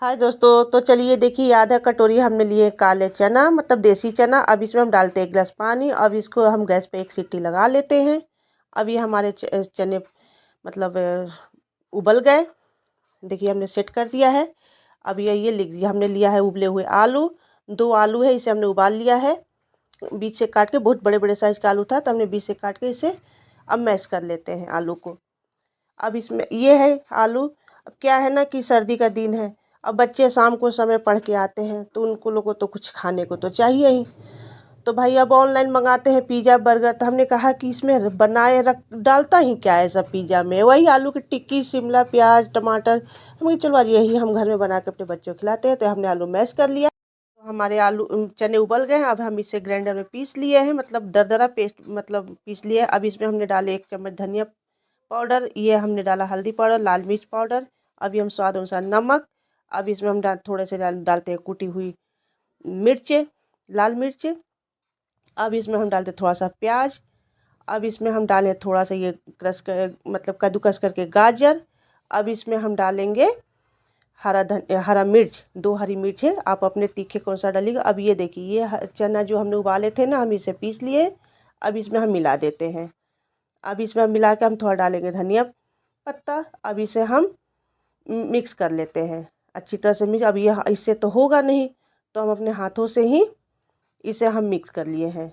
हाय दोस्तों, तो चलिए देखिए, आधा कटोरी हमने लिए काले चना, मतलब देसी चना। अब इसमें हम डालते हैं 1 गिलास पानी। अब इसको हम गैस पे एक सीटी लगा लेते हैं। अब ये हमारे चने मतलब उबल गए। देखिए हमने सेट कर दिया है। अब ये लिख दिया, हमने लिया है उबले हुए आलू। 2 आलू है, इसे हमने उबाल लिया है। बीच से काट के, बहुत बड़े बड़े साइज का आलू था तो हमने बीच से काट के इसे अब मैश कर लेते हैं आलू को। अब इसमें ये है आलू। अब क्या है ना कि सर्दी का दिन है। अब बच्चे शाम को समय पढ़ के आते हैं तो उनको लोगों को तो कुछ खाने को तो चाहिए ही। तो भाई अब ऑनलाइन मंगाते हैं पिज़्ज़ा बर्गर। तो हमने कहा कि इसमें बनाए रख डालता ही क्या है सब पिज़्ज़ा में, वही आलू की टिक्की, शिमला प्याज, टमाटर। हम कहा चलो आज यही हम घर में बना के अपने बच्चों को खिलाते हैं। तो हमने आलू मैश कर लिया। तो हमारे आलू चने उबल गए हैं। अब हम इसे ग्राइंडर में पीस लिए हैं, मतलब दरदरा पेस्ट मतलब पीस लिए। अब इसमें हमने डाले 1 चम्मच धनिया पाउडर, ये हमने डाला हल्दी पाउडर, लाल मिर्च पाउडर। अभी हम स्वाद अनुसार नमक। अब इसमें हम थोड़े से डालते हैं कुटी हुई मिर्चें, लाल मिर्च। अब इसमें हम डालते हैं थोड़ा सा प्याज। अब इसमें हम डालें थोड़ा सा ये क्रश कर मतलब कद्दूकस करके गाजर। अब इसमें हम डालेंगे हरा मिर्च, 2 हरी मिर्च है, आप अपने तीखे कौन सा डालिएगा। अब ये देखिए, ये चना जो हमने उबाले थे ना, हम इसे पीस लिए। अब इसमें हम मिला देते हैं। अब इसमें हम मिला के हम थोड़ा डालेंगे धनिया पत्ता। अब इसे हम मिक्स कर लेते हैं अच्छी तरह से। मिक्स, अब ये इससे तो होगा नहीं, तो हम अपने हाथों से ही इसे हम मिक्स कर लिए हैं।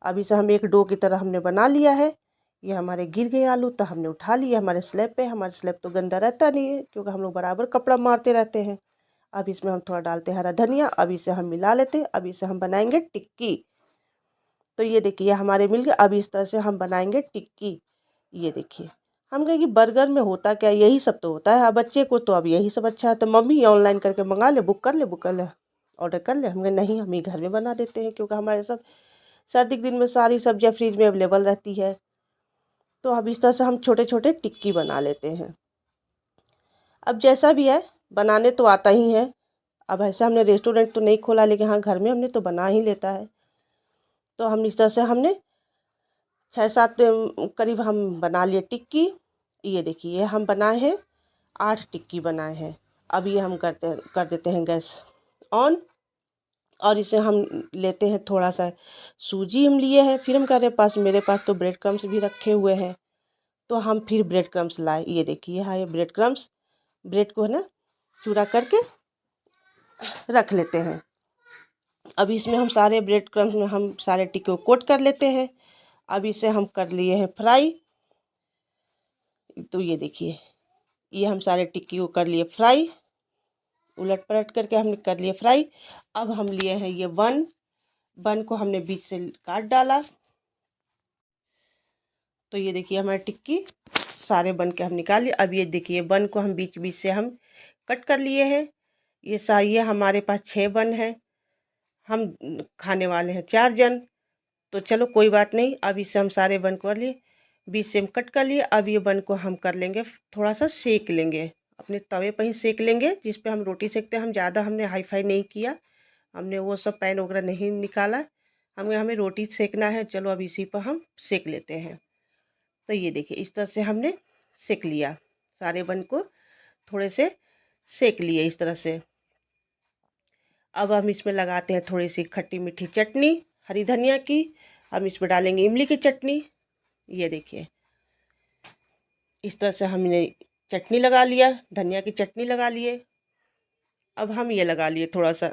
अब इसे हम एक डो की तरह हमने बना लिया है। ये हमारे गिर गए आलू, तो हमने उठा लिए हमारे स्लैब पे। हमारे स्लैब तो गंदा रहता नहीं है क्योंकि हम लोग बराबर कपड़ा मारते रहते हैं। अब इसमें हम थोड़ा डालते हैं हरा धनिया। अब इसे हम मिला लेते हैं। अब इसे हम बनाएंगे टिक्की। तो ये देखिए, ये हमारे मिल गए। अब इस तरह से हम बनाएंगे टिक्की। ये देखिए, हम कहें कि बर्गर में होता क्या, यही सब तो होता है। अब बच्चे को तो अब यही सब अच्छा है, तो मम्मी ऑनलाइन करके मंगा ले, बुक कर ले, ऑर्डर कर ले। हम कहे नहीं, हम ही घर में बना देते हैं क्योंकि हमारे सब सर्दी के दिन में सारी सब्जियां फ्रिज में अवेलेबल रहती है। तो अब इस तरह से हम छोटे छोटे टिक्की बना लेते हैं। अब जैसा भी है, बनाने तो आता ही है। अब ऐसे हमने रेस्टोरेंट तो नहीं खोला, लेकिन हाँ घर में हमने तो बना ही लेता है। तो हम इस तरह से हमने 6-7 करीब हम बना लिए टिक्की। ये देखिए, ये हम बनाए हैं 8 टिक्की बनाए हैं। अब ये हम कर देते हैं गैस ऑन। और इसे हम लेते हैं थोड़ा सा सूजी हम लिए हैं। फिर हम कह रहे पास मेरे पास तो ब्रेड क्रम्स भी रखे हुए हैं, तो हम फिर ब्रेड क्रम्स लाए। ये देखिए, हाँ ये ब्रेड क्रम्स, ब्रेड को है ना चूरा करके रख लेते हैं। अब इसमें हम सारे ब्रेड क्रम्स में हम सारे टिक्की को कोट कर लेते हैं। अब इसे हम कर लिए हैं फ्राई। तो ये देखिए, ये हम सारे टिक्की को कर लिए फ्राई, उलट पलट करके हमने कर लिए फ्राई। अब हम लिए हैं ये बन को हमने बीच से काट डाला। तो ये देखिए, हमारी टिक्की सारे बन के हम निकाल लिए। अब ये देखिए, बन को हम बीच बीच से हम कट कर लिए हैं। ये हमारे पास 6 बन है। हम खाने वाले हैं 4 जन, तो चलो कोई बात नहीं। अब इसे हम सारे बन कर लिए, बीच से हम कट कर लिए। अब ये बन को हम कर लेंगे, थोड़ा सा सेक लेंगे, अपने तवे पर ही सेक लेंगे जिस पे हम रोटी सेकते हैं। हम ज़्यादा हमने हाई फाई नहीं किया, हमने वो सब पैन वगैरह नहीं निकाला। हमें रोटी सेकना है, चलो अब इसी पर हम सेक लेते हैं। तो ये देखिए, इस तरह से हमने सेक लिया, सारे बन को थोड़े से सेक लिए इस तरह से। अब हम इसमें लगाते हैं थोड़ी सी खट्टी मीठी चटनी हरी धनिया की। हम इसमें डालेंगे इमली की चटनी। ये देखिए, इस तरह से हमने चटनी लगा लिया, धनिया की चटनी लगा लिए। अब हम ये लगा लिए थोड़ा सा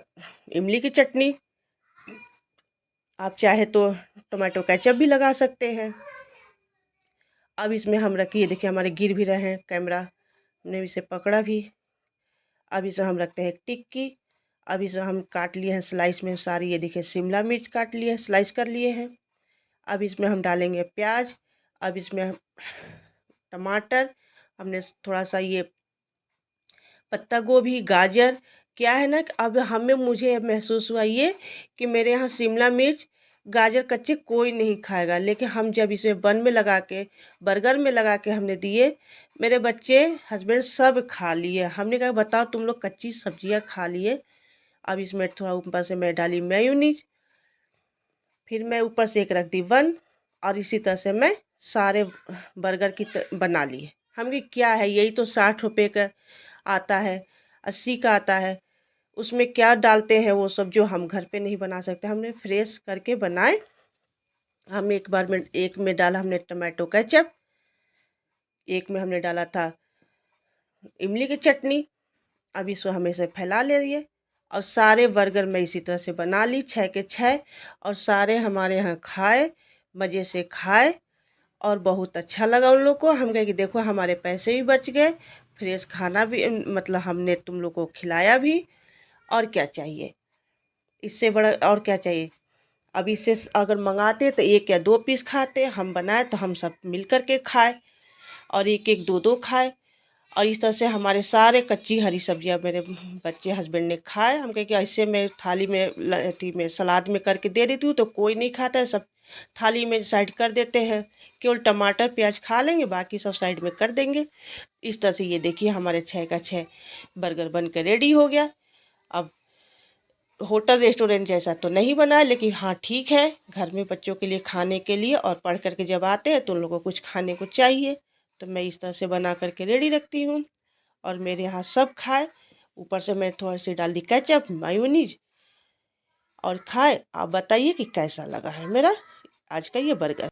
इमली की चटनी। आप चाहे तो टमाटो केचप भी लगा सकते हैं। अब इसमें हम रखिए, देखिए हमारे गिर भी रहे हैं कैमरा, हमने इसे पकड़ा भी। अब इसे हम रखते हैं टिक्की। अब इसे हम काट लिए हैं स्लाइस में सारी। ये देखिए, शिमला मिर्च काट लिए हैं, स्लाइस कर लिए हैं। अब इसमें हम डालेंगे प्याज। अब इसमें टमाटर, हमने थोड़ा सा ये पत्ता गोभी, गाजर। क्या है ना कि अब मुझे महसूस हुआ ये कि मेरे यहाँ शिमला मिर्च गाजर कच्चे कोई नहीं खाएगा, लेकिन हम जब इसे बन में लगा के बर्गर में लगा के हमने दिए, मेरे बच्चे हस्बैंड सब खा लिए। हमने कहा बताओ तुम लोग कच्ची सब्जियां खा लिए। अब इसमें थोड़ा ऊपर से मैं डाली मेयोनीज, फिर मैं ऊपर से एक रख दी बन। और इसी तरह से मैं सारे बर्गर की बना लिए। हम कि क्या है, यही तो 60 रुपये का आता है। 80 का आता है। उसमें क्या डालते हैं वो सब जो हम घर पे नहीं बना सकते, हमने फ्रेश करके बनाए। हम एक में डाला हमने टमाटो केचप, एक में हमने डाला था इमली की चटनी। अब इसको हम इसे फैला ले लिए और सारे बर्गर मैं इसी तरह से बना ली 6 के 6, और सारे हमारे यहाँ खाए, मज़े से खाए और बहुत अच्छा लगा उन लोग को। हम कहे कि देखो हमारे पैसे भी बच गए, फ्रेश खाना भी मतलब हमने तुम लोग को खिलाया भी, और क्या चाहिए इससे बड़ा, और क्या चाहिए। अब इससे अगर मंगाते तो 1 या 2 पीस खाते, हम बनाए तो हम सब मिल कर के खाए और 1 1 2 2 खाए। और इस तरह से हमारे सारे कच्ची हरी सब्जियां मेरे बच्चे हस्बैंड ने खाए। हम कहे कि ऐसे मैं थाली में अथी में सलाद में करके दे देती हूँ तो कोई नहीं खाता है, सब थाली में साइड कर देते हैं, केवल टमाटर प्याज खा लेंगे, बाकी सब साइड में कर देंगे। इस तरह से ये देखिए हमारे 6 का 6 बर्गर बन के रेडी हो गया। अब होटल रेस्टोरेंट जैसा तो नहीं बना, लेकिन हाँ ठीक है, घर में बच्चों के लिए खाने के लिए, और पढ़ करके जब आते हैं तो उन लोगों को कुछ खाने को चाहिए, तो मैं इस तरह से बना करके रेडी रखती हूँ। और मेरे यहाँ सब खाए, ऊपर से मैं थोड़ी सी डाल दी केचप मायोनीज और खाए। आप बताइए कि कैसा लगा है मेरा आज का ये बर्गर।